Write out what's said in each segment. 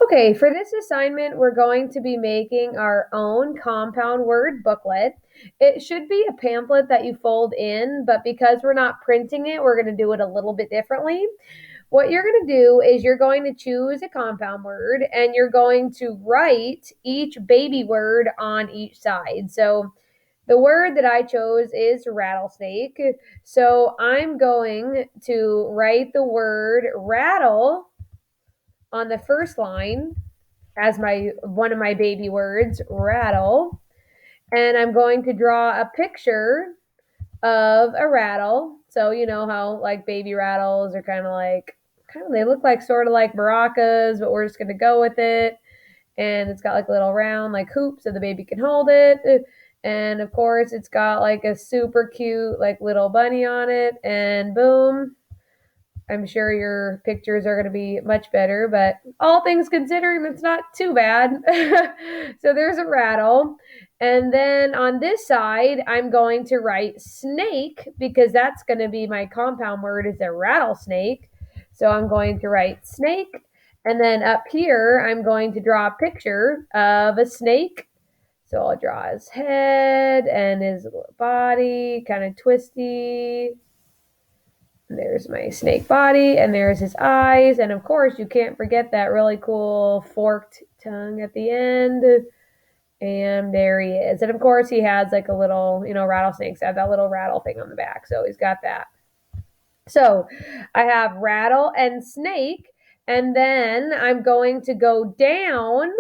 Okay, for this assignment, we're going to be making our own compound word booklet. It should be a pamphlet that you fold in, but because we're not printing it, we're going to do it a little bit differently. What you're going to do is you're going to choose a compound word and you're going to write each baby word on each side. So the word that I chose is rattlesnake. So I'm going to write the word rattle on the first line as my one of my baby words, rattle. And I'm going to draw a picture of a rattle. So you know how like baby rattles are they look like sort of like maracas, but we're just gonna go with it. And it's got like a little round like hoop so the baby can hold it. And of course it's got like a super cute like little bunny on it, and boom, I'm sure your pictures are going to be much better, but all things considering, it's not too bad. So there's a rattle. And then on this side, I'm going to write snake because that's going to be my compound word is a rattlesnake. So I'm going to write snake. And then up here, I'm going to draw a picture of a snake. So I'll draw his head and his body, kind of twisty. There's my snake body, and there's his eyes, and of course you can't forget that really cool forked tongue at the end. And there he is. And of course he has like a little, rattlesnakes have that little rattle thing on the back, so he's got that. So I have rattle and snake, and then I'm going to go down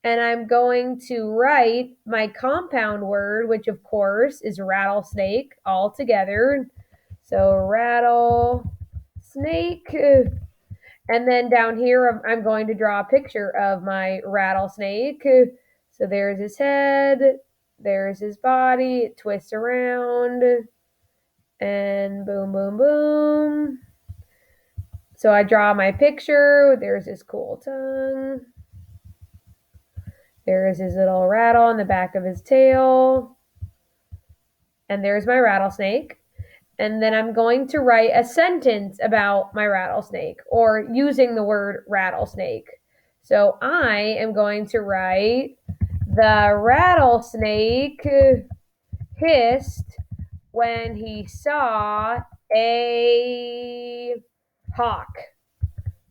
and I'm going to write my compound word, which of course is rattlesnake all together. So rattle, snake. And then down here, I'm going to draw a picture of my rattlesnake. So there's his head, there's his body, it twists around, and boom, boom, boom. So I draw my picture, there's his cool tongue. There's his little rattle on the back of his tail. And there's my rattlesnake. And then I'm going to write a sentence about my rattlesnake or using the word rattlesnake. So I am going to write the rattlesnake hissed when he saw a hawk.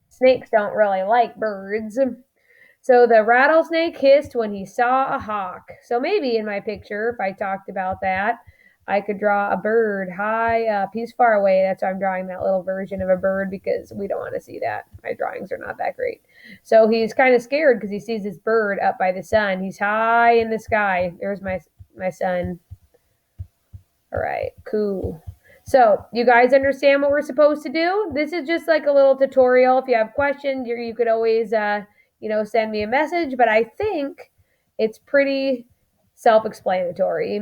Snakes don't really like birds. So the rattlesnake hissed when he saw a hawk. So maybe in my picture, if I talked about that, I could draw a bird high up. He's far away. That's why I'm drawing that little version of a bird because we don't want to see that. My drawings are not that great. So he's kind of scared because he sees this bird up by the sun. He's high in the sky. There's my son. All right, cool. So you guys understand what we're supposed to do? This is just like a little tutorial. If you have questions, you could always send me a message, but I think it's pretty self-explanatory.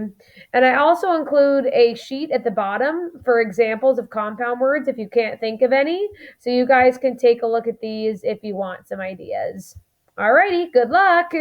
And I also include a sheet at the bottom for examples of compound words if you can't think of any. So you guys can take a look at these if you want some ideas. Alrighty, good luck.